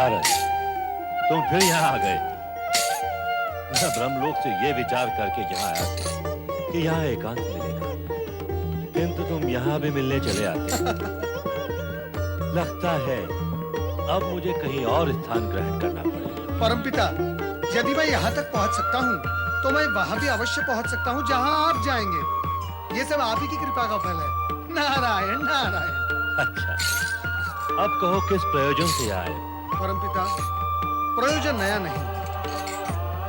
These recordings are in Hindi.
नारद, तुम फिर यहाँ आ गए। मैं ब्रह्मलोक से ये विचार करके यहाँ आया था कि यहाँ एकांत मिलेगा, किंतु तुम यहाँ भी मिलने चले आते। लगता है अब मुझे कहीं और स्थान ग्रहण करना पड़ेगा। परमपिता, यदि मैं यहाँ तक पहुँच सकता हूँ तो मैं वहाँ भी अवश्य पहुँच सकता हूँ जहाँ आप जाएंगे। ये सब आप ही की कृपा का फल है। नारायण नारायण। अच्छा, अब कहो किस प्रयोजन से आए? परमपिता, प्रयोजन नया नहीं।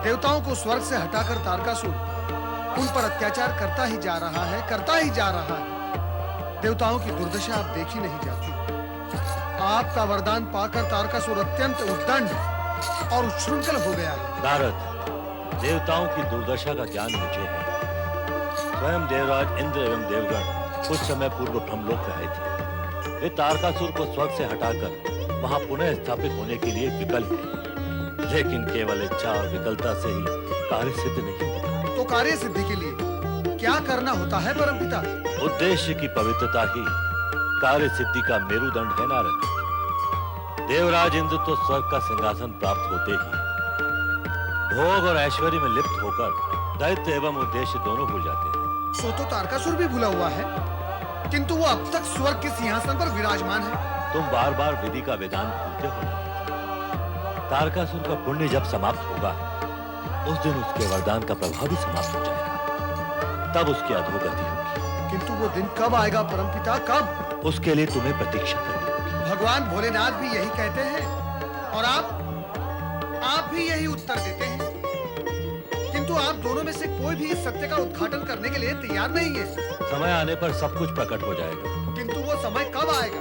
देवताओं को स्वर्ग से हटाकर तारकासुर उन पर अत्याचार करता ही जा रहा है, करता ही जा रहा है। देवताओं की दुर्दशा आप देखी नहीं जाती। आपका वरदान पाकर तारकासुर अत्यंत उद्दंड और उच्छृंखल हो गया है। नारद, देवताओं की दुर्दशा का ज्ञान मुझे है। स्वयं देवराज इंद्र एवं देवगण कुछ समय पूर्व ब्रह्मलोक में आए थे। वे तारकासुर को स्वर्ग से हटाकर वहां पुनः स्थापित होने के लिए विकल हैं, लेकिन केवल इच्छा और विकलता से ही कार्य सिद्ध नहीं होता। तो कार्य सिद्धि के लिए क्या करना होता है परमपिता? उद्देश्य की पवित्रता ही कार्य सिद्धि का मेरुदंड है नारद। देवराज इंद्र तो स्वर्ग का सिंहासन प्राप्त होते ही भोग और ऐश्वर्य में लिप्त होकर दैत्य एवं उद्देश्य दोनों भूल जाते हैं। सो तो तारकासुर भी भूला हुआ है, किंतु वो अब तक स्वर्ग के सिंहासन पर विराजमान है। तुम बार बार विधि का वेदांत भूलते हो। तारकासुर का पुण्य जब समाप्त होगा उस दिन उसके वरदान का प्रभाव भी समाप्त हो जाएगा, तब उसकी अधोगति होगी। किंतु वो दिन कब आएगा परमपिता, कब? उसके लिए तुम्हें प्रतीक्षा करनी होगी। भगवान भोलेनाथ भी यही कहते हैं और आप भी यही उत्तर देते हैं, किंतु आप दोनों में से कोई भी इस सत्य का उद्घाटन करने के लिए तैयार नहीं है। समय आने पर सब कुछ प्रकट हो जाएगा। किंतु वो समय कब आएगा?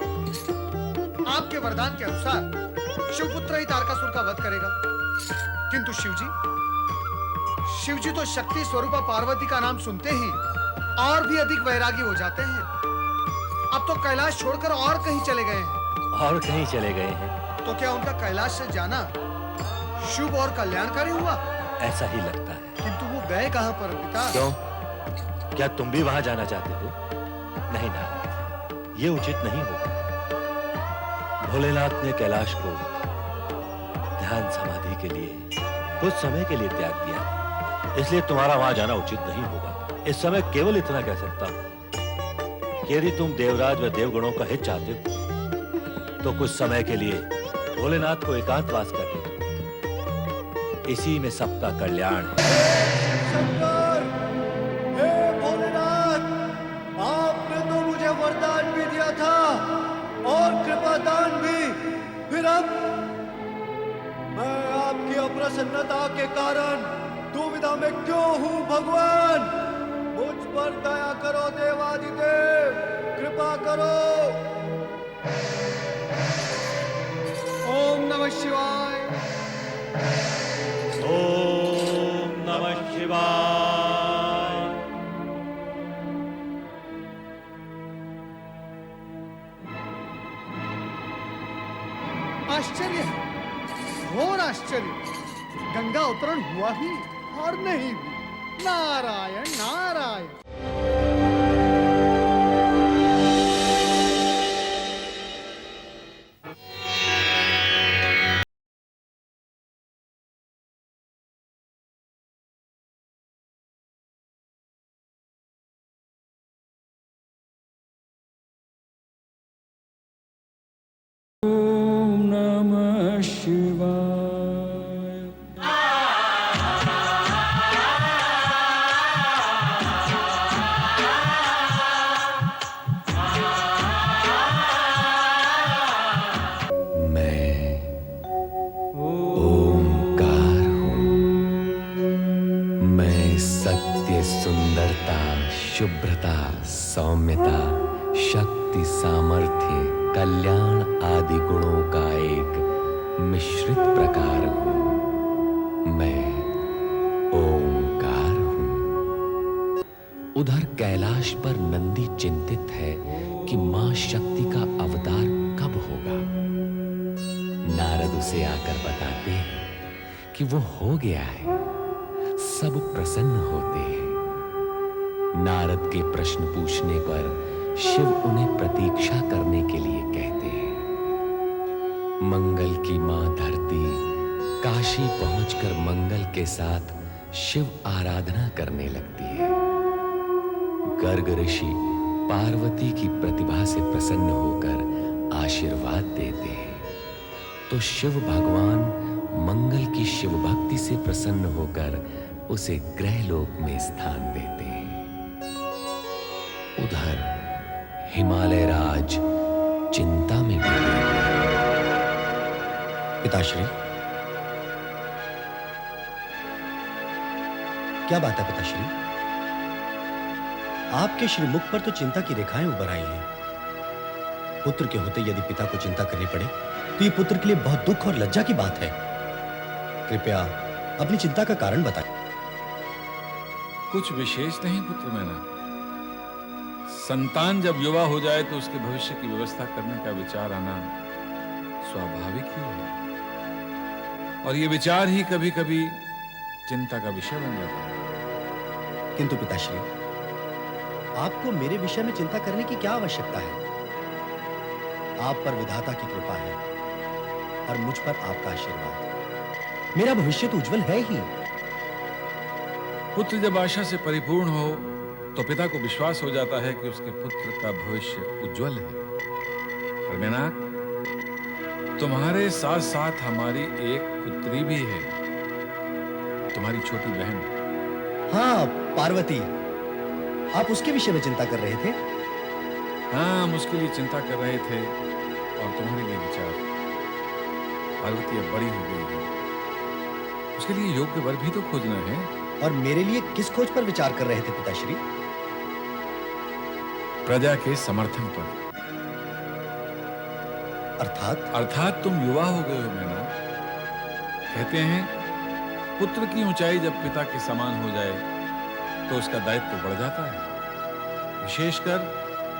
आपके वरदान के अनुसार शिवपुत्र ही तारकासुर का वध करेगा, किंतु शिवजी तो शक्ति स्वरूपा पार्वती का नाम सुनते ही और भी अधिक वैरागी हो जाते हैं। अब तो कैलाश छोड़कर और कहीं चले गए हैं। और कहीं चले गए हैं? तो क्या उनका कैलाश से जाना शुभ और कल्याणकारी हुआ? ऐसा ही लगता है। किंतु वो गए कहां परमपिता? क्यों, क्या तुम भी वहां जाना चाहते हो? नहीं ना, ये उचित नहीं होगा। भोलेनाथ ने कैलाश को ध्यान समाधि के लिए कुछ समय के लिए त्याग दिया, इसलिए तुम्हारा वहां जाना उचित नहीं होगा। इस समय केवल इतना कह सकता हूं कि यदि तुम देवराज व देवगणों का हित चाहते हो तो कुछ समय के लिए भोलेनाथ को एकांतवास कर दो। इसी में सबका कल्याण है। शंकर, हे भोलेनाथ, आपने तो मुझे वरदान भी दिया था और कृपादान भी, फिर अब मैं आपकी अप्रसन्नता के कारण दुविधा में क्यों हूं? भगवान, मुझ पर दया करो। देवादिदेव, कृपा करो। ओम नमः शिवाय। ओम नमः शिवाय। आश्चर्य है, घोर आश्चर्य। गंगा अवतरण हुआ ही और नहीं भी। नारायण नारायण। ओम नमः शिवाय। सत्य, सुंदरता, शुभ्रता, सौम्यता, शक्ति, सामर्थ्य, कल्याण आदि गुणों का एक मिश्रित प्रकार हूं। मैं ओंकार हूं। उधर कैलाश पर नंदी चिंतित है कि मां शक्ति का अवतार कब होगा। नारद उसे आकर बताते हैं कि वो हो गया है। सब प्रसन्न होते हैं। नारद के प्रश्न पूछने पर शिव उन्हें प्रतीक्षा करने के लिए कहते हैं। मंगल की मां धरती काशी पहुंचकर मंगल के साथ शिव आराधना करने लगती है। गर्ग ऋषि पार्वती की प्रतिभा से प्रसन्न होकर आशीर्वाद देते हैं, तो शिव भगवान मंगल की शिव भक्ति से प्रसन्न होकर उसे ग्रहलोक में स्थान देते हैं। उधर हिमालय राज चिंता में डूबे हुए हैं। पिताश्री, क्या बात है पिताश्री? आपके श्रीमुख पर तो चिंता की रेखाएं उभर आई हैं। पुत्र के होते यदि पिता को चिंता करनी पड़े तो ये पुत्र के लिए बहुत दुख और लज्जा की बात है। कृपया अपनी चिंता का कारण बताएं। कुछ विशेष नहीं पुत्र मैना। संतान जब युवा हो जाए तो उसके भविष्य की व्यवस्था करने का विचार आना स्वाभाविक ही है, और ये विचार ही कभी कभी चिंता का विषय बन जाता है। किंतु पिताश्री, आपको मेरे विषय में चिंता करने की क्या आवश्यकता है? आप पर विधाता की कृपा है और मुझ पर आपका आशीर्वाद। मेरा भविष्य तो उज्जवल है ही। पुत्र जब आशा से परिपूर्ण हो तो पिता को विश्वास हो जाता है कि उसके पुत्र का भविष्य उज्जवल है। पर मेनाक, तुम्हारे साथ साथ हमारी एक पुत्री भी है, तुम्हारी छोटी बहन। हाँ, पार्वती। आप उसके विषय में चिंता कर रहे थे? हाँ, हम उसके लिए चिंता कर रहे थे और तुम्हारे लिए विचार। पार्वती अब बड़ी हो गई है, उसके लिए योग्य वर भी तो खोजना है। और मेरे लिए किस खोज पर विचार कर रहे थे पिताश्री? प्रजा के समर्थन पर। अर्थात तुम युवा हो गए हो मैना। कहते हैं पुत्र की ऊंचाई जब पिता के समान हो जाए तो उसका दायित्व तो बढ़ जाता है, विशेषकर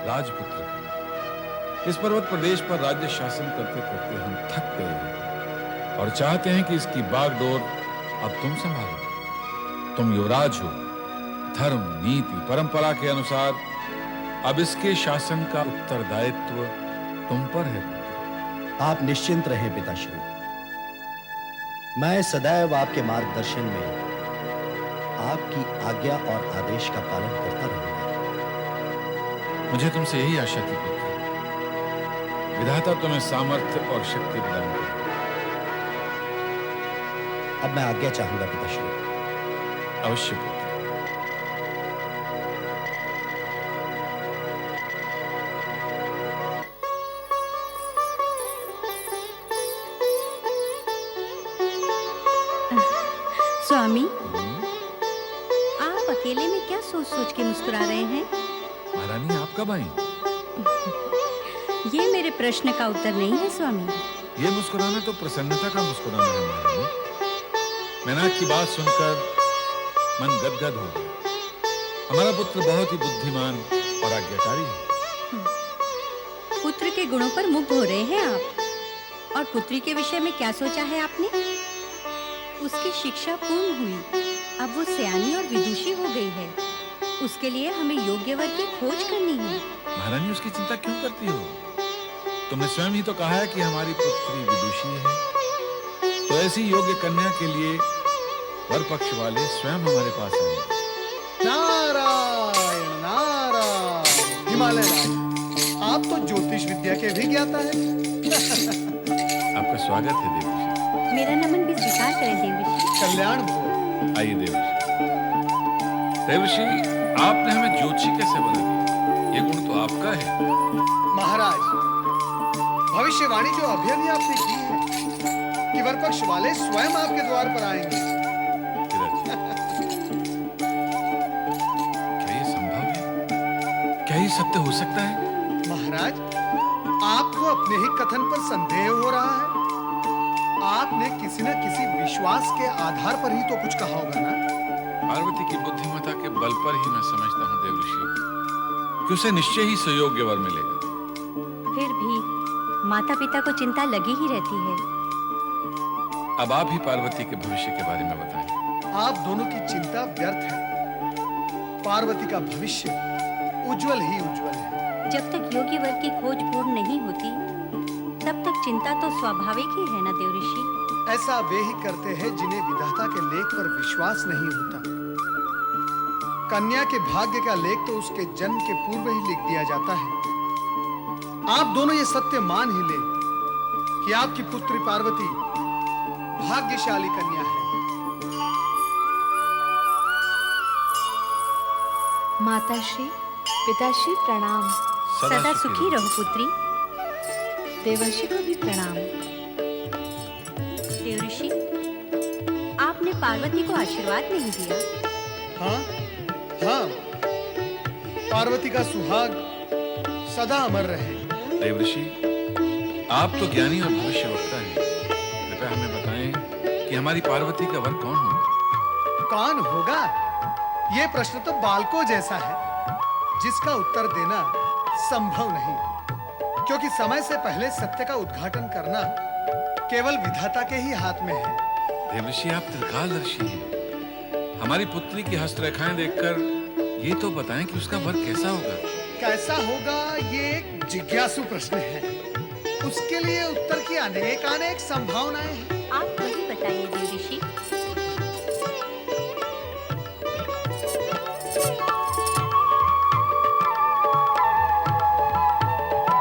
राजपुत्र का। इस पर्वत प्रदेश पर राज्य शासन करते करते हम थक गए हैं और चाहते हैं कि इसकी बागडोर अब तुम संभालो। तुम युवराज हो, धर्म, नीति, परंपरा के अनुसार अब इसके शासन का उत्तरदायित्व तुम पर है। आप निश्चिंत रहें पिताश्री, मैं सदैव आपके मार्गदर्शन में आपकी आज्ञा और आदेश का पालन करता रहूंगा। मुझे तुमसे यही आशा थी पुत्र। विधाता तुम्हें सामर्थ्य और शक्ति प्रदान करे। अब मैं आज्ञा चाहूंगा पिताश्री। अवश्य पुत्र। स्वामी, आप अकेले में क्या सोच सोच के मुस्कुरा रहे हैं? महारानी, आप कब आई? ये मेरे प्रश्न का उत्तर नहीं है स्वामी। ये मुस्कुराना तो प्रसन्नता का मुस्कुराना है महारानी। मेनाक की बात सुनकर मन गदगद हो गया। हमारा पुत्र बहुत ही बुद्धिमान और आज्ञाकारी है। पुत्र के गुणों पर मुग्ध हो रहे हैं आप, और पुत्री के विषय में क्या सोचा है आपने? उसकी शिक्षा पूर्ण हुई, अब वो सयानी और विदुषी हो गई है। उसके लिए हमें योग्य वर की खोज करनी है। महारानी, उसकी चिंता क्यों करती हो? तुमने स्वयं ही तो कहा है कि हमारी पुत्री विदुषी है, तो ऐसी योग्य कन्या के लिए वर पक्ष वाले स्वयं हमारे पास आएंगे। नारायण नारायण। हिमालय राज, आप तो ज्योतिष विद्या के भी ज्ञाता है। आपका स्वागत है देवऋषि। मेरा नमन भी स्वीकार करें देवऋषि। कल्याण भो। आइए देवऋषि। देवऋषि, आपने हमें ज्योतिषी कैसे बना दिया? ये गुण तो आपका है। महाराज, भविष्यवाणी जो अभी अभी आपने की है कि वरपक्ष वाले स्वयं आपके द्वार पर आएंगे। क्या ये संभव है? क्या ये सत्य हो सकता है? महाराज, आपको अपने ही कथन पर संदेह हो रहा है। आपने किसी न किसी विश्वास के आधार पर ही तो कुछ कहा होगा ना? पार्वती की बुद्धिमत्ता के बल पर ही मैं समझता हूँ देवऋषि कि उसे निश्चय ही सुयोग्य वर मिलेगा। फिर भी माता पिता को चिंता लगी ही रहती है। अब आप ही पार्वती के भविष्य के बारे में बताएं। आप दोनों की चिंता व्यर्थ है। पार्वती का भविष्य उज्जवल ही उज्जवल है। जब तक योग्य वर की खोज पूर्ण नहीं होती, तब तक चिंता तो स्वाभाविक ही है ना देव ऋषि। ऐसा वे ही करते हैं जिन्हें विधाता के लेख पर विश्वास नहीं होता। कन्या के भाग्य का लेख तो उसके जन्म के पूर्व ही लिख दिया जाता है। आप दोनों ये सत्य मान ही ले कि आपकी पुत्री पार्वती भाग्यशाली कन्या है। माताश्री, पिताश्री प्रणाम। सदा सुखी रहो पुत्री। देवर्षि को भी प्रणाम। देव ऋषि, आपने पार्वती को आशीर्वाद नहीं दिया। हाँ हाँ, पार्वती का सुहाग सदा अमर रहे। देवर्षि, आप तो ज्ञानी और भविष्यवक्ता हैं। कृपया हमें बताएं कि हमारी पार्वती का वर कौन होगा? कौन होगा? ये प्रश्न तो बालकों जैसा है, जिसका उत्तर देना संभव नहीं, क्योंकि समय से पहले सत्य का उद्घाटन करना केवल विधाता के ही हाथ में है। देवर्षि, आप त्रिकालदर्शी हैं। हमारी पुत्री की हस्तरेखाएं देखकर ये तो बताएं कि उसका वर कैसा होगा। कैसा होगा, ये एक जिज्ञासु प्रश्न है। उसके लिए उत्तर की अनेक संभावनाएं हैं। आप वही बताइए देव ऋषि।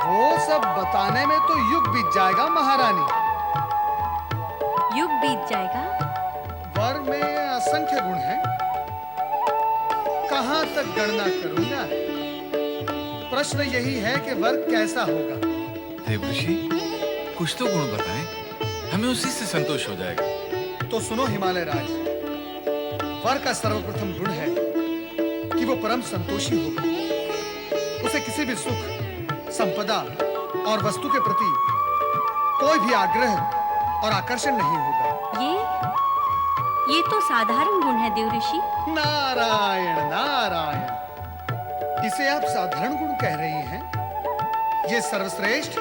वो सब बताने में तो युग बीत जाएगा महारानी। युग बीत जाएगा? वर में असंख्य गुण हैं, कहां तक गणना करूंगा। प्रश्न यही है कि वर कैसा होगा। देवर्षि, कुछ तो गुण बताएं, हमें उसी से संतोष हो जाएगा। तो सुनो हिमालय राज, वर का सर्वप्रथम गुण है कि वो परम संतोषी होगा। उसे किसी भी सुख, संपदा और वस्तु के प्रति कोई भी आग्रह और आकर्षण नहीं होगा। ये तो साधारण गुण है देव ऋषि। नारायण नारायण, इसे आप साधारण गुण कह रही हैं? ये सर्वश्रेष्ठ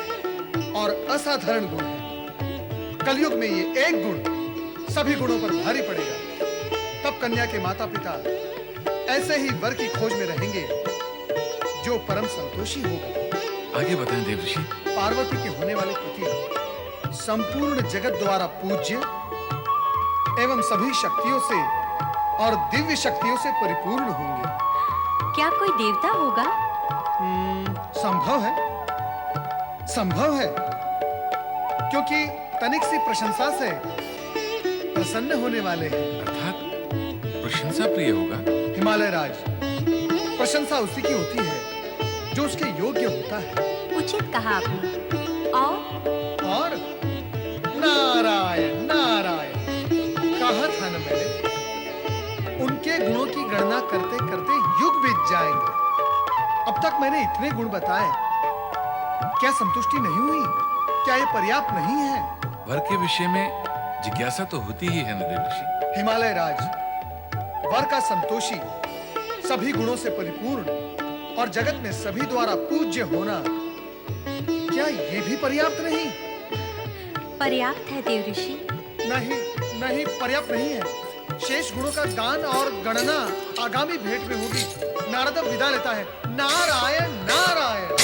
और असाधारण गुण है। कलयुग में ये एक गुण सभी गुणों पर भारी पड़ेगा। तब कन्या के माता पिता ऐसे ही वर की खोज में रहेंगे जो परम संतोषी होगा। आगे बताएं देवर्षि। पार्वती के होने वाले पति संपूर्ण जगत द्वारा पूज्य एवं सभी शक्तियों से और दिव्य शक्तियों से परिपूर्ण होंगे। क्या कोई देवता होगा? संभव है, क्योंकि तनिक सी प्रशंसा से प्रसन्न होने वाले हैं। अर्थात प्रशंसा प्रिय होगा। हिमालय राज, प्रशंसा उसी की होती है जो उसके योग्य होता है। उचित कहा आपने। और नारायण नारायण, कहा था ना मैंने, उनके गुणों की गणना करते करते युग बीत जाएंगे। अब तक मैंने इतने गुण बताए, क्या संतुष्टि नहीं हुई? क्या ये पर्याप्त नहीं है? वर के विषय में जिज्ञासा तो होती ही है ना देवर्षि। हिमालय राज, वर का संतोषी, सभी गुणों से परिपूर्ण और जगत में सभी द्वारा पूज्य होना, क्या ये भी पर्याप्त नहीं? पर्याप्त है देव ऋषि। नहीं नहीं, पर्याप्त नहीं है। शेष गुणों का गान और गणना आगामी भेंट में होगी। नारद अब विदा लेता है। नारायण नारायण।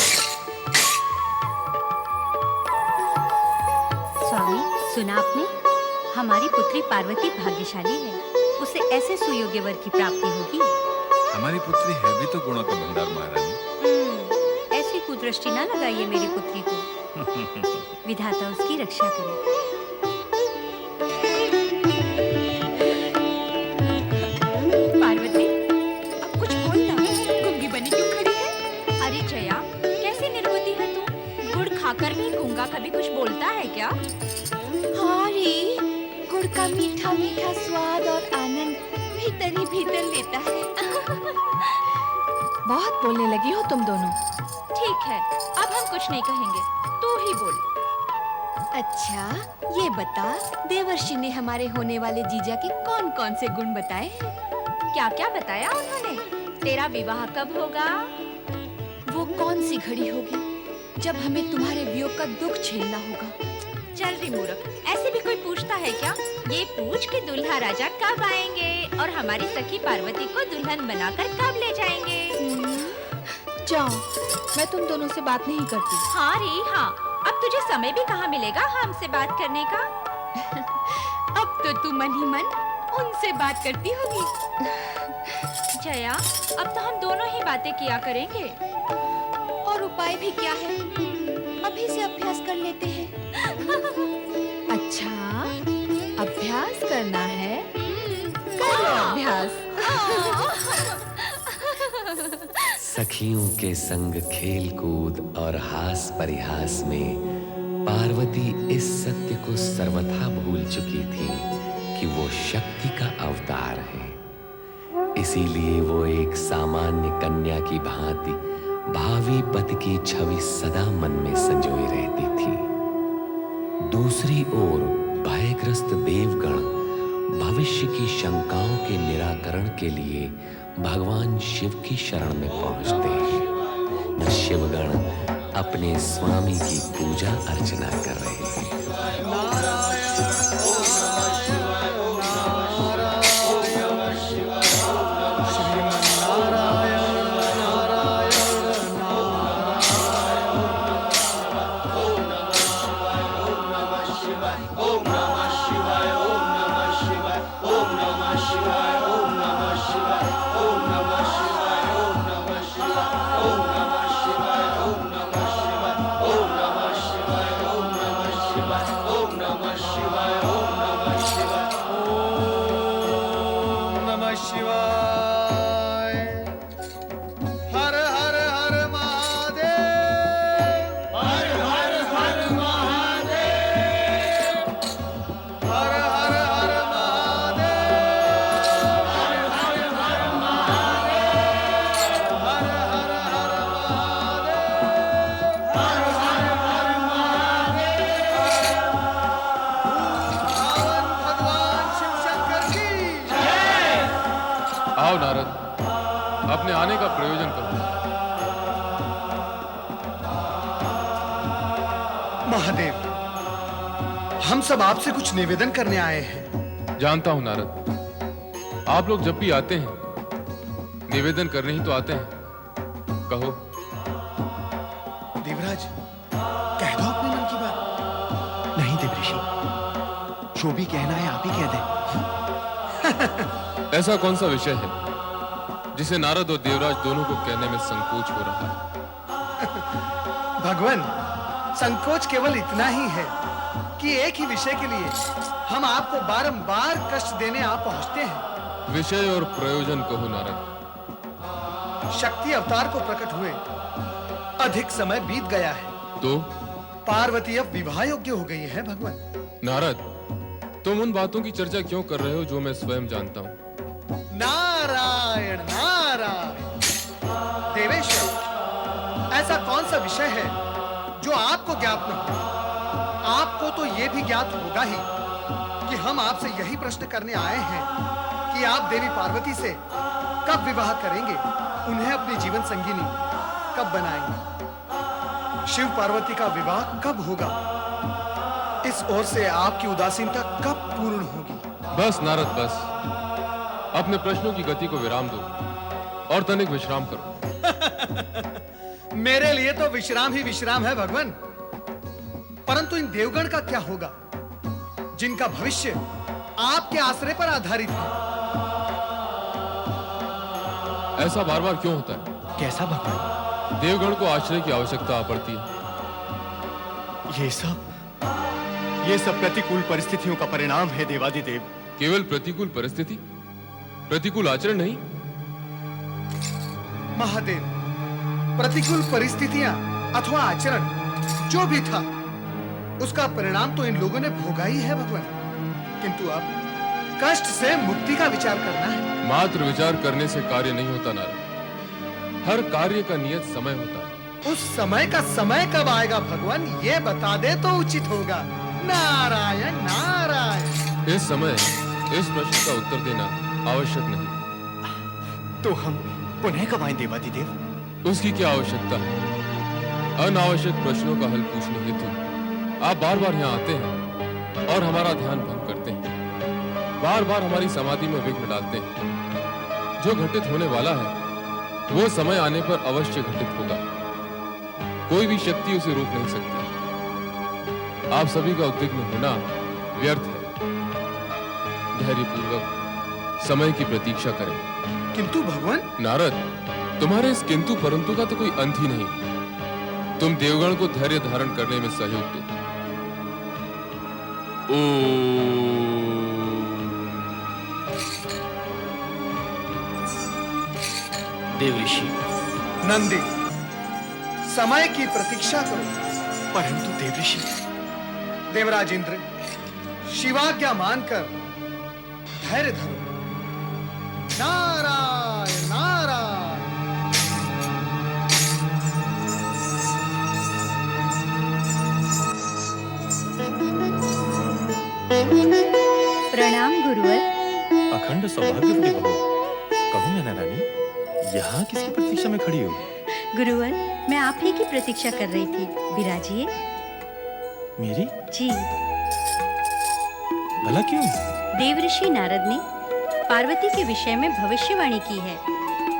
स्वामी, सुना आपने? हमारी पुत्री पार्वती भाग्यशाली है। उसे ऐसे सुयोग्य वर की प्राप्ति होगी। हमारी पुत्री है भी तो गुणों का भंडार महारानी। ऐसी कुदृष्टि ना लगाइए मेरी पुत्री को। विधाता उसकी रक्षा करे। पार्वती, अब कुछ बोल ना। गूंगी बनी क्यों खड़ी है? अरे जया, कैसी निर्बुद्धि है तू? गुड़ खाकर भी गूंगा कभी कुछ बोलता है क्या? हाँ रे, गुड़ का मीठा मीठा स्वाद और आनंद भीतर ही भीतर लेता है। बहुत बोलने लगी हो तुम दोनों। ठीक है, अब हम कुछ नहीं कहेंगे, तू ही बोल। अच्छा, ये बता, देवर्षि ने हमारे होने वाले जीजा के कौन कौन से गुण बताए? क्या क्या बताया उन्होंने? तेरा विवाह कब होगा? वो कौन सी घड़ी होगी जब हमें तुम्हारे वियोग का दुख झेलना होगा? चल रे मूर्ख, ऐसे भी कोई पूछता है क्या? ये पूछ के दुल्हा राजा कब आएंगे और हमारी सखी पार्वती को दुल्हन बनाकर कब ले जाएंगे? जाओ, मैं तुम दोनों से बात नहीं करती। हाँ रे हाँ, अब तू तुझे समय भी कहाँ मिलेगा हमसे बात करने का? अब तो तू मन ही मन उनसे बात करती होगी। जया, अब तो हम दोनों ही बातें किया करेंगे। और उपाय भी क्या है? अभी से अभ्यास कर लेते हैं। अच्छा, अभ्यास करना है? कर लो अभ्यास। सखियों के संग खेल कूद और हास परिहास में पार्वती इस सत्य को सर्वथा भूल चुकी थी कि वो शक्ति का अवतार है। इसीलिए वो एक सामान्य कन्या की भांति भावी पति की छवि सदा मन में संजोई रहती थी। दूसरी ओर भयग्रस्त देवगण भविष्य की शंकाओं के निराकरण के लिए भगवान शिव की शरण में पहुंचते हैं। शिवगण अपने स्वामी की पूजा अर्चना कर रहे हैं। नमः शिवाय। हर हर हर महादेव। हर हर हर महादेव। हर हर हर महादेव। हर हर हर महादेव। हर हर हर महादेव। हर हर हर महादेव। भगवान शिव शंकर की आओ नारद, अपने आने का प्रयोजन करो। महादेव, हम सब आपसे कुछ निवेदन करने आए हैं। जानता हूं नारद, आप लोग जब भी आते हैं निवेदन करने ही तो आते हैं। कहो। देवराज, कह दो अपने मन की बात। नहीं देवऋषि, जो भी कहना है आप ही कह दें। ऐसा कौन सा विषय है जिसे नारद और देवराज दोनों को कहने में संकोच हो रहा है? भगवान, संकोच केवल इतना ही है कि एक ही विषय के लिए हम आपको बारंबार कष्ट देने आ पहुंचते हैं। विषय और प्रयोजन कहो नारद। शक्ति अवतार को प्रकट हुए अधिक समय बीत गया है, तो पार्वती अब विवाह योग्य हो गई है। भगवान नारद, तुम उन बातों की चर्चा क्यों कर रहे हो जो मैं स्वयं जानता हूं? नारायण नारायण। देवेश्वर, ऐसा कौन सा विषय है जो आपको ज्ञात न हो? आपको तो यह भी ज्ञात होगा ही कि हम आपसे यही प्रश्न करने आए हैं कि आप देवी पार्वती से कब विवाह करेंगे, उन्हें अपनी जीवन संगिनी कब बनाएंगे, शिव पार्वती का विवाह कब होगा, इस ओर से आपकी उदासीनता कब पूर्ण होगी? बस नारद, बस। अपने प्रश्नों की गति को विराम दो और तनिक विश्राम करो। मेरे लिए तो विश्राम ही विश्राम है भगवान, परंतु इन देवगण का क्या होगा जिनका भविष्य आपके आश्रय पर आधारित है? ऐसा बार बार क्यों होता है? कैसा भगवान? देवगण को आश्रय की आवश्यकता पड़ती है। ये सब प्रतिकूल परिस्थितियों का परिणाम है देवादिदेव। केवल प्रतिकूल परिस्थिति, प्रतिकूल आचरण नहीं। महादेव, प्रतिकूल परिस्थितियां अथवा आचरण जो भी था, उसका परिणाम तो इन लोगों ने भोगा ही है भगवान। किंतु अब कष्ट से मुक्ति का विचार करना है। मात्र विचार करने से कार्य नहीं होता नारद। हर कार्य का नियत समय होता है। उस समय का समय कब आएगा भगवान, ये बता दे तो उचित होगा। नारायण नारायण। इस समय इस प्रश्न का उत्तर देना आवश्यक नहीं। तो हम पुनः कब आएं देवादिदेव? उसकी क्या आवश्यकता है? अनावश्यक प्रश्नों का हल पूछने हेतु आप बार बार यहाँ आते हैं और हमारा ध्यान भंग करते हैं, बार बार हमारी समाधि में विघ्न डालते हैं। जो घटित होने वाला है वो समय आने पर अवश्य घटित होगा। कोई भी शक्ति उसे रोक नहीं सकती। आप सभी का उद्विग्न होना व्यर्थ है। धैर्यपूर्वक समय की प्रतीक्षा करें। किंतु भगवान, नारद, तुम्हारे इस किंतु परंतु का तो कोई अंत ही नहीं। तुम देवगण को धैर्य धारण करने में सहयोग दो। देव ऋषि, नंदी, समय की प्रतीक्षा करो। परंतु देव ऋषि, देवराज इंद्र, शिवाज्ञा मानकर धैर्य धरो। नारायण नारायण। प्रणाम गुरुवर। अखंड सौभाग्यवती बहू, कहूँ मैना रानी, यहाँ किसकी प्रतीक्षा में खड़ी हो? गुरुवर, मैं आप ही की प्रतीक्षा कर रही थी। विराजिए। मेरी? जी। भला क्यों? देवऋषि नारद ने पार्वती के विषय में भविष्यवाणी की है,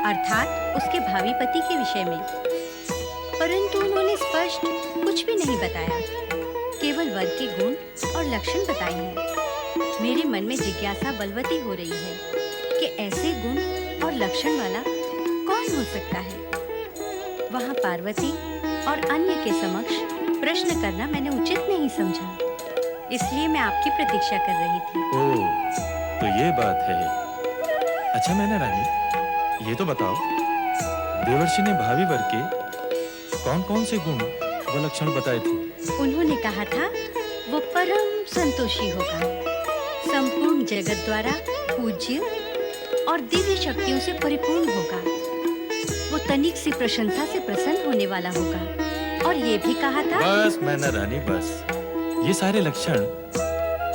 अर्थात उसके भावी पति के विषय में। परंतु उन्होंने स्पष्ट कुछ भी नहीं बताया, केवल वर के गुण और लक्षण बताए हैं। मेरे मन में जिज्ञासा बलवती हो रही है कि ऐसे गुण और लक्षण वाला कौन हो सकता है। वहाँ पार्वती और अन्य के समक्ष प्रश्न करना मैंने उचित नहीं समझा, इसलिए मैं आपकी प्रतीक्षा कर रही थी। ओह, तो ये बात है। अच्छा मैना रानी, ये तो बताओ, देवर्षि ने भावी वर के कौन-कौन से गुण व लक्षण बताए थे? उन्होंने कहा था वो परम संतोषी होगा, संपूर्ण जगत द्वारा पूज्य और दिव्य शक्तियों से परिपूर्ण होगा। वो तनिक सी प्रशंसा से प्रसन्न होने वाला होगा। और ये भी कहा था, बस मैना रानी बस, ये सारे लक्षण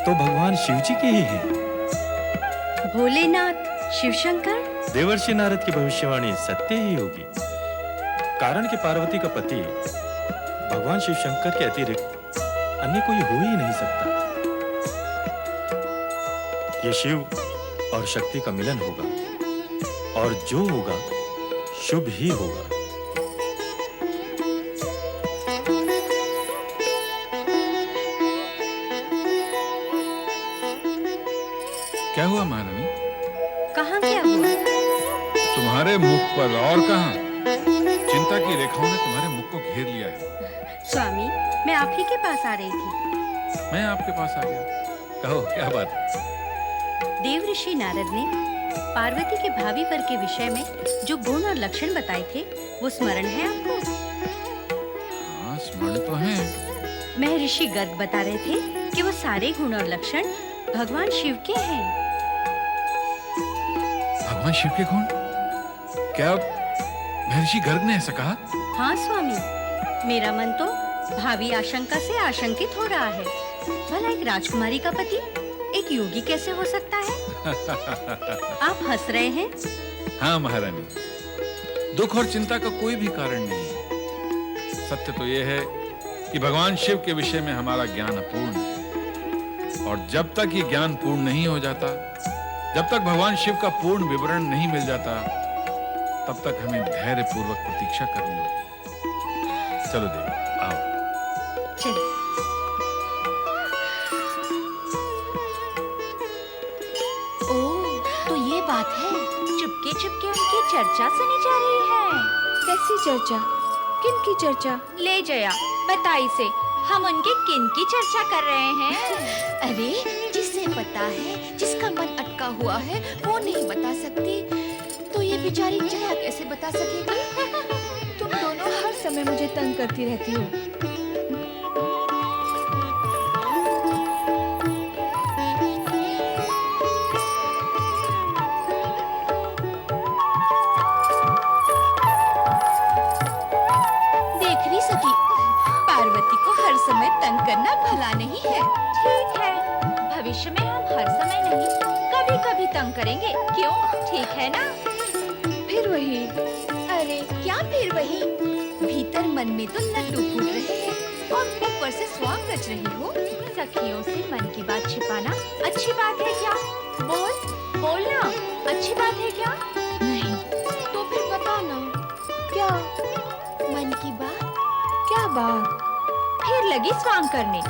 तो भगवान शिव जी के ही हैं। भोलेनाथ शिवशंकर। देवर्षि नारद की भविष्यवाणी सत्य ही होगी, कारण कि पार्वती का पति भगवान शिव शंकर के अतिरिक्त अन्य कोई हो ही नहीं सकता। ये शिव और शक्ति का मिलन होगा, और जो होगा शुभ ही होगा। क्या हुआ महारानी? कहाँ क्या हुआ? तुम्हारे मुख पर और कहाँ? चिंता की रेखाओं ने तुम्हारे मुख को घेर लिया है। स्वामी, मैं आप ही के पास आ रही थी। मैं आपके पास आ गया। कहो क्या बात है? देवऋषि नारद ने पार्वती के भावी वर के विषय में जो गुण और लक्षण बताए थे, वो स्मरण है आपको? हाँ, स्मरण तो है। महर्षि गर्ग बता रहे थे कि वो सारे गुण और लक्षण भगवान शिव के हैं। भगवान शिव के गुण? क्या महर्षि गर्ग ने ऐसा कहा? हाँ स्वामी, मेरा मन तो भावी आशंका से आशंकित हो रहा है। भला एक राजकुमारी का पति एक योगी कैसे हो सकता है? आप हंस रहे हैं? हाँ महारानी, दुख और चिंता का कोई भी कारण नहीं है। सत्य तो यह है कि भगवान शिव के विषय में हमारा ज्ञान अपूर्ण है, और जब तक ये ज्ञान पूर्ण नहीं हो जाता, जब तक भगवान शिव का पूर्ण विवरण नहीं मिल जाता, तब तक हमें धैर्य पूर्वक प्रतीक्षा करनी होगी। चलो देवी, आओ। चलो। ओह, तो ये बात है। चुपके चुपके उनकी चर्चा सुनी जा रही है। कैसी चर्चा? किन की चर्चा? ले जया, बता इसे, हम उनके किन की चर्चा कर रहे हैं? अरे, जिसे पता है, जिसका मन अटका हुआ है, वो नहीं बता सकती, तो ये बेचारी जया कैसे बता सकेगी? तुम दोनों हर समय मुझे तंग करती रहती हो। देख नहीं सकी, पार्वती को हर समय तंग करना भला नहीं है। ठीक है, भविष्य में हम हर समय नहीं, कभी कभी तंग करेंगे, क्यों? ठीक है ना? फिर वही। अरे क्या फिर वही? भीतर मन में तो लड्डू फूट रहे हैं और ऊपर से स्वांग रच रही हो। सखियों से मन की बात छिपाना अच्छी बात है क्या? बोलना अच्छी बात है क्या? नहीं, तो फिर बताना। क्या? मन की बात? क्या बात? फिर लगी स्वांग करने।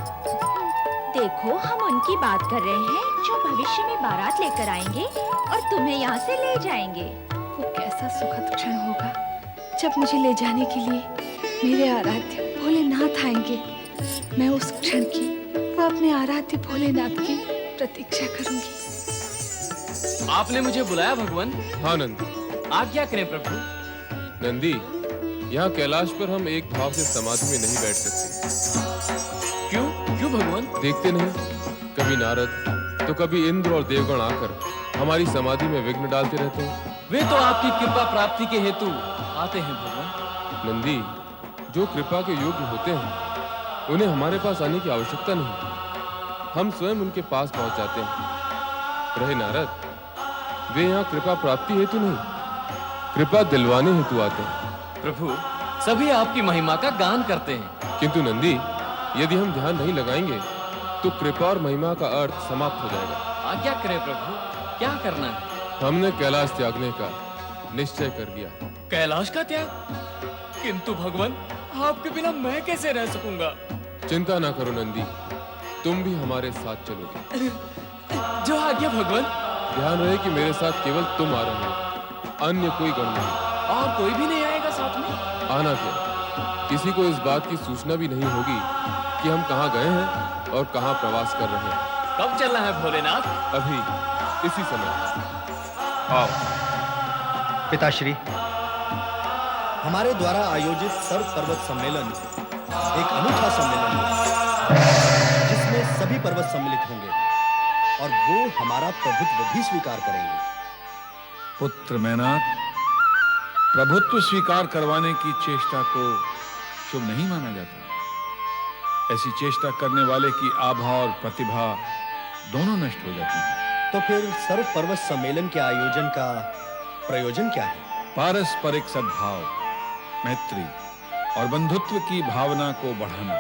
देखो, हम उनकी बात कर रहे हैं जो भविष्य में बारात लेकर आएंगे और तुम्हें यहाँ से ले जाएंगे। वो कैसा सुखद क्षण होगा जब मुझे ले जाने के लिए मेरे आराध्य भोलेनाथ आएंगे। मैं उस क्षण की व अपने आराध्य भोलेनाथ की प्रतीक्षा करूंगी। आपने मुझे बुलाया भगवान? हाँ नंदी। आज्ञा करें प्रभु। नंदी, यहाँ कैलाश पर हम एक भाव से समाधि में नहीं बैठ सकते। क्यों क्यों भगवान? देखते नहीं, कभी नारद तो कभी इंद्र और देवगण आकर हमारी समाधि में विघ्न डालते रहते हैं। वे तो आपकी कृपा प्राप्ति के हेतु आते हैं भगवान। नंदी, जो कृपा के योग्य होते हैं उन्हें हमारे पास आने की आवश्यकता नहीं, हम स्वयं उनके पास पहुंच जाते हैं। रहे नारद, वे यहाँ कृपा प्राप्ति हेतु नहीं, कृपा दिलवाने हेतु आते हैं। प्रभु, सभी आपकी महिमा का गान करते हैं। किंतु नंदी, यदि हम ध्यान नहीं लगाएंगे तो कृपा और महिमा का अर्थ समाप्त हो जाएगा। आज्ञा करें प्रभु, क्या करना है? हमने कैलाश त्यागने का निश्चय कर लिया। कैलाश का त्याग? किंतु भगवान, आपके बिना मैं कैसे रह सकूंगा? चिंता ना करो नंदी, तुम भी हमारे साथ चलोगे। जो आज्ञा भगवान। ध्यान रहे कि मेरे साथ केवल तुम आ रहे हो, अन्य कोई गण नहीं। और कोई भी नहीं आएगा साथ में? आना क्या, किसी को इस बात की सूचना भी नहीं होगी कि हम कहाँ गए हैं और कहाँ प्रवास कर रहे हैं। कब चलना है भोलेनाथ? अभी, इसी समय। आओ। पिताश्री, हमारे द्वारा आयोजित सर्व पर्वत सम्मेलन एक अनूठा सम्मेलन है जिसमें सभी पर्वत सम्मिलित होंगे और वो हमारा प्रभुत्व भी स्वीकार करेंगे। पुत्र मैनाक, प्रभुत्व स्वीकार करवाने की चेष्टा को शुभ नहीं माना जाता। ऐसी चेष्टा करने वाले की आभा और प्रतिभा दोनों नष्ट हो जाती हैं। तो फिर सर्व पर्वत सम्मेलन के आयोजन का प्रयोजन क्या है? पारस्परिक सद्भाव, मैत्री और बंधुत्व की भावना को बढ़ाना।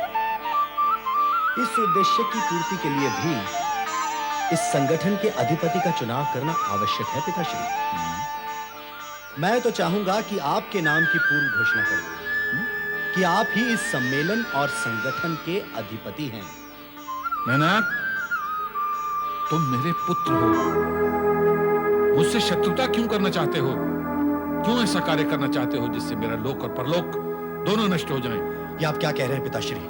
इस उद्देश्य की पूर्ति के लिए भी इस संगठन के अधिपति का चुनाव करना आवश्यक है पिताश्री। मैं तो चाहूंगा कि आपके नाम की पूर्व घोषणा करूं कि आप ही इस सम्मेलन और संगठन के अधिपति हैं। मैनाक, तुम मेरे पुत्र हो, मुझसे शत्रुता क्यों करना चाहते हो? क्यों ऐसा कार्य करना चाहते हो जिससे मेरा लोक और परलोक दोनों नष्ट हो जाएं? ये आप क्या कह रहे हैं पिताश्री?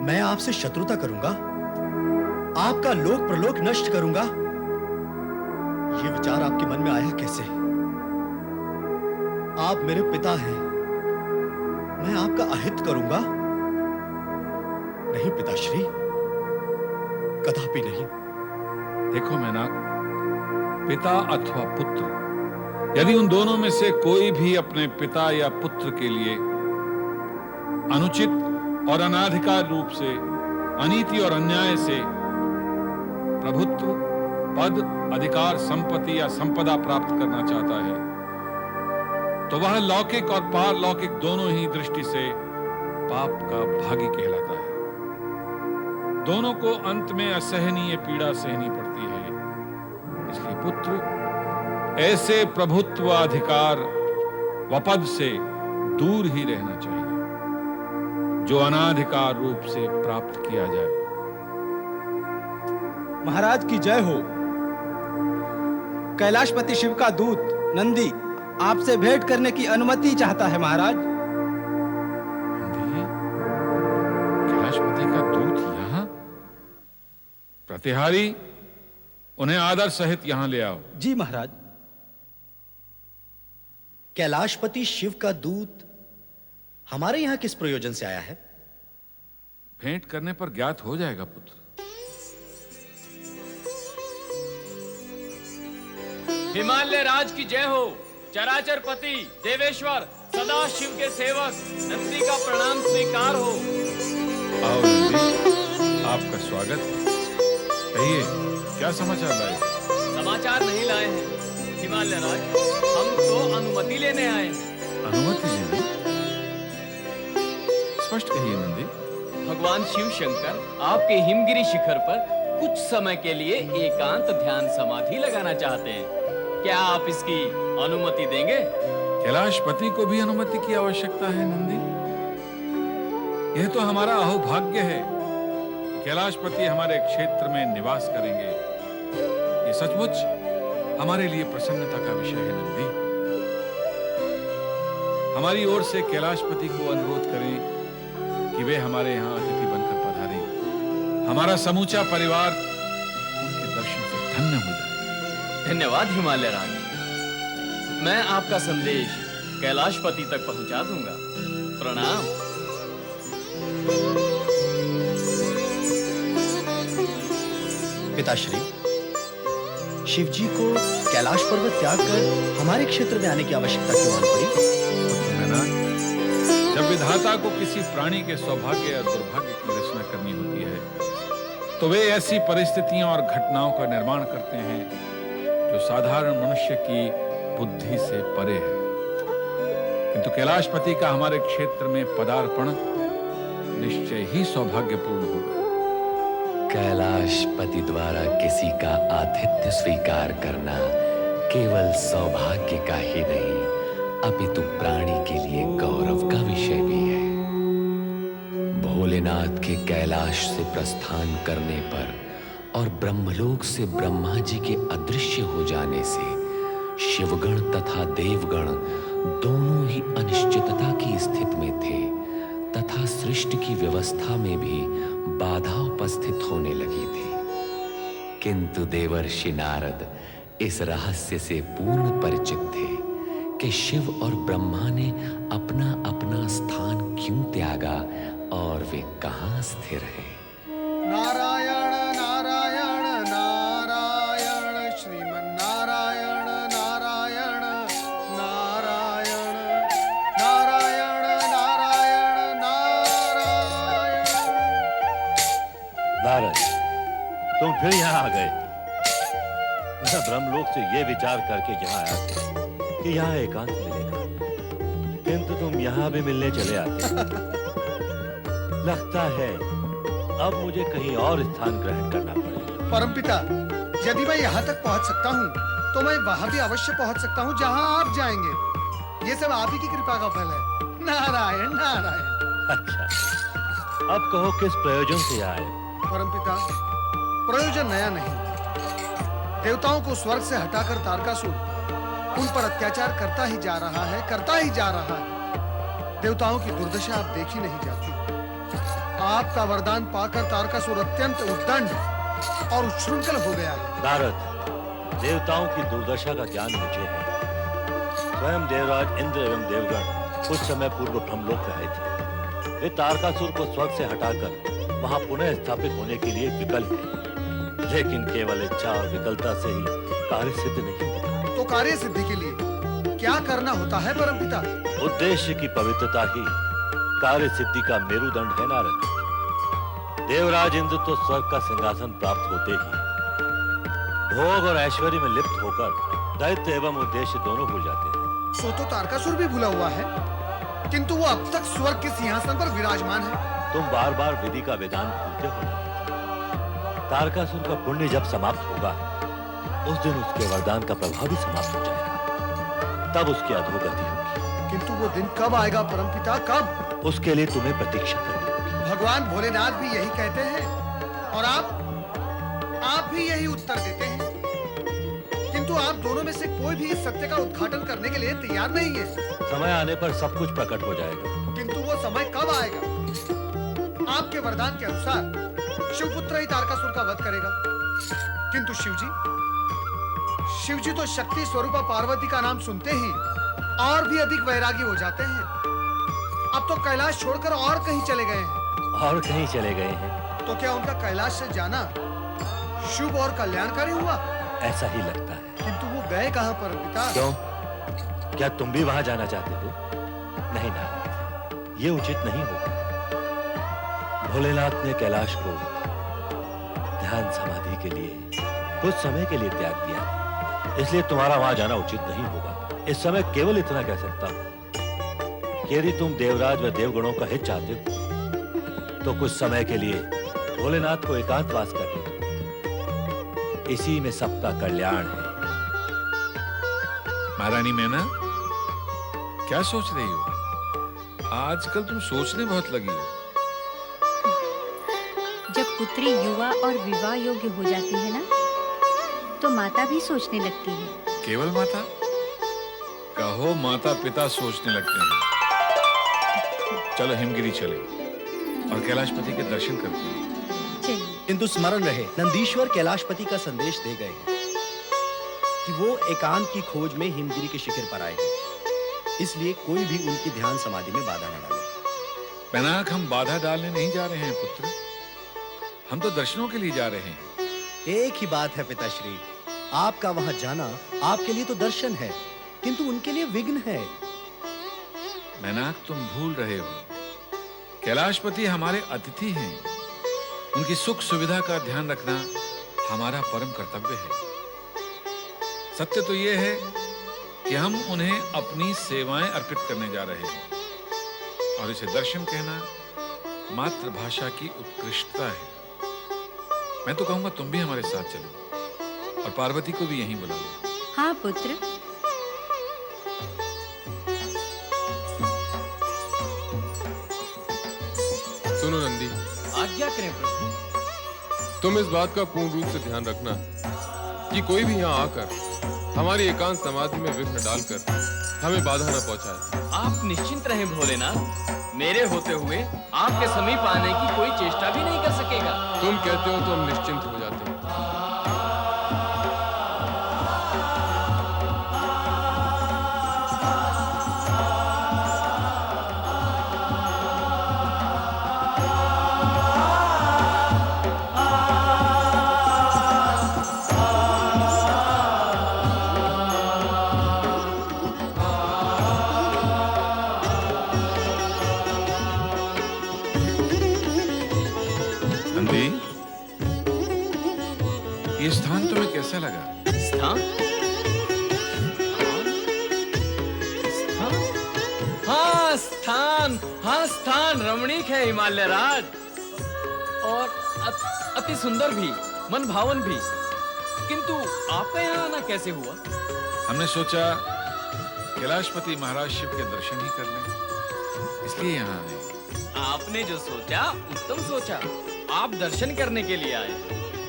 मैं आपसे शत्रुता करूंगा? आपका लोक प्रलोक नष्ट करूंगा? ये विचार आपके मन में आया कैसे? आप मेरे पिता हैं, मैं आपका अहित करूंगा? नहीं पिताश्री, कदापि नहीं। देखो मैनाक, पिता अथवा पुत्र, यदि उन दोनों में से कोई भी अपने पिता या पुत्र के लिए अनुचित और अनाधिकार रूप से, अनीति और अन्याय से प्रभुत्व, पद, अधिकार, संपत्ति या संपदा प्राप्त करना चाहता है, तो वह लौकिक और पारलौकिक दोनों ही दृष्टि से पाप का भागी कहलाता है। दोनों को अंत में असहनीय पीड़ा सहनी पड़ती है। इसलिए पुत्र ऐसे प्रभुत्व, अधिकार व पद से दूर ही रहना चाहिए जो अनाधिकार रूप से प्राप्त किया जाए। महाराज की जय हो। कैलाशपति शिव का दूत नंदी आपसे भेंट करने की अनुमति चाहता है महाराज। नंदी, कैलाशपति का दूत यहाँ? प्रतिहारी, उन्हें आदर सहित यहाँ ले आओ। जी महाराज। कैलाशपति शिव का दूत हमारे यहाँ किस प्रयोजन से आया है? भेंट करने पर ज्ञात हो जाएगा पुत्र। हिमालय राज की जय हो। चराचर पति, देवेश्वर, सदा शिव के सेवक नंदी का प्रणाम स्वीकार हो। आओ नंदी, आपका स्वागत है। कहिए, क्या समाचार लाए? समाचार नहीं लाए हैं हिमालय राज, हम तो अनुमति लेने आए हैं। अनुमति लेने? स्पष्ट कहिए नंदी। भगवान शिव शंकर आपके हिमगिरी शिखर पर कुछ समय के लिए एकांत ध्यान समाधि लगाना चाहते हैं। क्या आप इसकी अनुमति देंगे? कैलाशपति को भी अनुमति की आवश्यकता है नंदी। यह तो हमारा अहोभाग्य है कि कैलाशपति हमारे क्षेत्र में निवास करेंगे। ये सचमुच हमारे लिए प्रसन्नता का विषय है नंदी। हमारी ओर से कैलाशपति को अनुरोध करें कि वे हमारे यहाँ अतिथि बनकर पधारें। हमारा समूचा परिवार उनके दर्शन से धन्य हो जाए। धन्यवाद हिमालय रानी। मैं आपका संदेश कैलाशपति तक पहुंचा दूंगा। प्रणाम। पिताश्री, शिवजी को कैलाश पर्वत त्याग कर हमारे क्षेत्र में आने की आवश्यकता क्यों आन पड़ी? मैना, जब विधाता को किसी प्राणी के सौभाग्य या दुर्भाग्य की रचना करनी होती है तो वे ऐसी परिस्थितियों और घटनाओं का निर्माण करते हैं जो साधारण मनुष्य की बुद्धि से परे है। किंतु कैलाशपति का हमारे क्षेत्र में पदार्पण निश्चय ही सौभाग्यपूर्ण होगा। कैलाशपति द्वारा किसी का आतिथ्य स्वीकार करना केवल सौभाग्य का ही नहीं, अपितु प्राणी के लिए गौरव का विषय भी है। भोलेनाथ के कैलाश से प्रस्थान करने पर और ब्रह्मलोक से ब्रह्मा जी के अदृश्य हो जाने से शिवगण तथा देवगण दोनों ही अनिश्चितता की स्थिति में थे तथा सृष्टि की व्यवस्था में भी बाधा उपस्थित होने लगी थी। किंतु देवर्षि नारद इस रहस्य से पूर्ण परिचित थे कि शिव और ब्रह्मा ने अपना अपना स्थान क्यों त्यागा और वे कहां स्थिर हैं। नारायण नारायण नारायण श्रीमन्नारायण नारायण नारायण नारायण नारायण नारायण। नारद, तुम फिर यहाँ आ गए। मैं ब्रह्मलोक से ये विचार करके यहाँ आया था कि यहाँ एकांत मिलेगा, किंतु तुम यहाँ भी मिलने चले आते। लगता है अब मुझे कहीं और स्थान ग्रहण करना पड़ेगा। परमपिता, यदि मैं यहाँ तक पहुँच सकता हूँ तो मैं वहाँ भी अवश्य पहुँच सकता हूँ जहाँ आप जाएंगे। ये सब आप ही की कृपा का फल है। नारायण नारायण। अच्छा, अब कहो किस प्रयोजन से आए? परमपिता, प्रयोजन नया नहीं। देवताओं को स्वर्ग से हटाकर तारकासुर उन पर अत्याचार करता ही जा रहा है, करता ही जा रहा है। देवताओं की दुर्दशा अब देखी नहीं जाती। आपका वरदान पाकर तारकासुर अत्यंत उद्दंड और उच्छृंखल हो गया है। नारद, देवताओं की दुर्दशा का ज्ञान मुझे है। स्वयं देवराज इंद्र एवं देवगण कुछ समय पूर्व ब्रह्मलोक में आए थे। वे तारकासुर को स्वर्ग से हटाकर वहां पुनः स्थापित होने के लिए विकल है, लेकिन केवल इच्छा और विकलता से ही कार्य सिद्ध नहीं होता। तो कार्य सिद्धि के लिए क्या करना होता है परमपिता? उद्देश्य की पवित्रता ही कार्य सिद्धि का मेरुदंड है नारद। देवराज इंद्र तो स्वर्ग का सिंहासन प्राप्त होते ही भोग और ऐश्वर्य में लिप्त होकर दैत्य एवं उद्देश्य दोनों भूल जाते हैं। सो तो तारकासुर भी भूला हुआ है, किंतु वो अब तक स्वर्ग के सिंहासन पर विराजमान है। तुम बार बार विधि का विधान भूलते हो। तारकासुर का पुण्य जब समाप्त होगा उस दिन उसके वरदान का प्रभाव भी समाप्त हो जाएगा, तब उसकी अधोगति होगी। किंतु वो दिन कब आएगा परमपिता, कब? उसके लिए तुम्हें प्रतीक्षा करनी होगी। भगवान भोलेनाथ भी यही कहते हैं और आप भी यही उत्तर देते हैं, किंतु आप दोनों में से कोई भी इस सत्य का उद्घाटन करने के लिए तैयार नहीं है। समय आने पर सब कुछ प्रकट हो जाएगा। किंतु वो समय कब आएगा? आपके वरदान के अनुसार शिवपुत्र ही तारकासुर का वध करेगा, किंतु शिवजी तो शक्ति स्वरूपा पार्वती का नाम सुनते ही और भी अधिक वैरागी हो जाते हैं। अब तो कैलाश छोड़कर और कहीं चले गए हैं। और कहीं चले गए हैं? तो क्या उनका कैलाश से जाना शुभ और कल्याणकारी हुआ? ऐसा ही लगता है। किंतु वो गए कहां परमपिता? क्यों? क्या तुम भी वहां जाना चाहते हो? नहीं ना, ये उचित नहीं होगा। भोलेनाथ ने कैलाश को ध्यान समाधि के लिए कुछ समय के लिए त्याग दिया है, इसलिए तुम्हारा वहां जाना उचित नहीं होगा। इस समय केवल इतना कह सकता हूं कि यदि तुम देवराज व देवगणों का हित चाहते हो तो कुछ समय के लिए भोलेनाथ को एकांतवास कर दो। इसी में सबका कल्याण है। महारानी मैना, क्या सोच रही हो? आजकल तुम सोचने बहुत लगी हो। जब पुत्री युवा और विवाह योग्य हो जाती है ना, तो माता भी सोचने लगती है। केवल माता? कहो माता पिता सोचने लगते हैं। चलो हिमगिरी चले और कैलाशपति के दर्शन करते हैं। चलिए। किंतु स्मरण रहे, नंदीश्वर कैलाशपति का संदेश दे गए हैं कि वो एकांत की खोज में हिमगिरी के शिखर पर आए हैं। इसलिए कोई भी उनकी ध्यान समाधि में बाधा न डाले। पैनाक, हम बाधा डालने नहीं जा रहे हैं पुत्र, हम तो दर्शनों के लिए जा रहे हैं। एक ही बात है पिताश्री, आपका वहां जाना आपके लिए तो दर्शन है, किंतु उनके लिए विघ्न है। मैनाक, तुम भूल रहे हो, कैलाशपति हमारे अतिथि हैं। उनकी सुख सुविधा का ध्यान रखना हमारा परम कर्तव्य है। सत्य तो यह है कि हम उन्हें अपनी सेवाएं अर्पित करने जा रहे हैं, और इसे दर्शन कहना मातृभाषा की उत्कृष्टता है। मैं तो कहूंगा तुम भी हमारे साथ चलो और पार्वती को भी यहीं बुला लो। हाँ पुत्र। सुनो नंदी, आज्ञा करें प्रभु। तुम इस बात का पूर्ण रूप से ध्यान रखना कि कोई भी यहाँ आकर हमारी एकांत समाधि में विघ्न डालकर हमें बाधा न पहुंचाए। आप निश्चिंत रहें भोलेनाथ, मेरे होते हुए आपके समीप आने की कोई चेष्टा भी नहीं कर सकेगा। तुम कहते हो तो हम निश्चिंत हो जाते हैं। नंदी, ये स्थान तुम्हें कैसा लगा? स्थान? हाँ स्थान, हाँ स्थान रमणीक है हिमालय राज, और अति सुंदर भी, मन भावन भी। किंतु आपका यहाँ आना कैसे हुआ? हमने सोचा कैलाशपति महाराज शिव के दर्शन ही कर लें, इसलिए यहाँ आए। आपने जो सोचा उत्तम सोचा। आप दर्शन करने के लिए आए,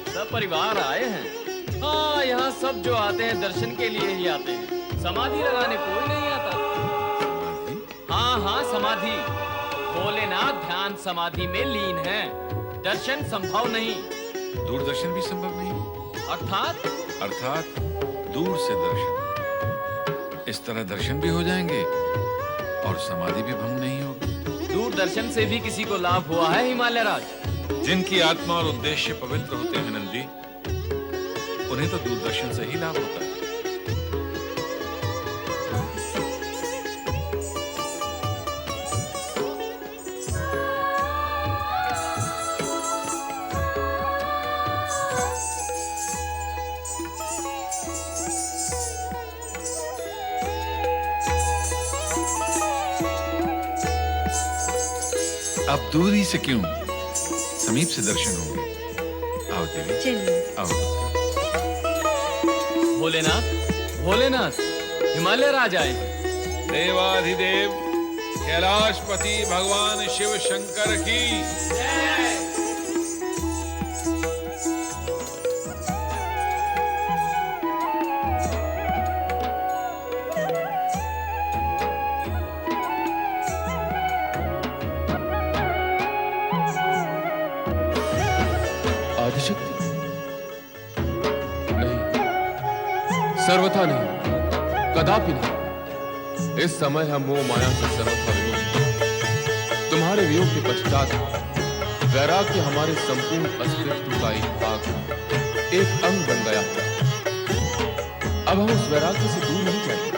सब परिवार आए हैं। हाँ, यहाँ सब जो आते हैं दर्शन के लिए ही आते हैं, समाधि लगाने कोई नहीं आता। हाँ हाँ समाधि, भोलेनाथ ध्यान समाधि में लीन है, दर्शन संभव नहीं। दूरदर्शन भी संभव नहीं? अर्थात दूर से दर्शन। इस तरह दर्शन भी हो जाएंगे और समाधि भी भंग नहीं होगी। दूरदर्शन से भी किसी को लाभ हुआ है हिमालय राज? जिनकी आत्मा और उद्देश्य पवित्र होते हैं नंदी, उन्हें तो दूरदर्शन से ही लाभ होता है। अब दूरी से क्यों, समीप से दर्शन होंगे। आओ देवी, चलिए। आओ। भोलेनाथ, भोलेनाथ, हिमालय राज आए। देवाधिदेव कैलाशपति भगवान शिव शंकर की आदिशक्ति? नहीं, सर्वथा नहीं, कदापि नहीं। इस समय हम मोह माया से सर्वथा विमुक्त हैं। तुम्हारे वियोग के पश्चात वैराग्य हमारे संपूर्ण अस्तित्व का एक भाग, एक अंग बन गया है। अब हम उस वैराग्य से दूर नहीं जाएंगे।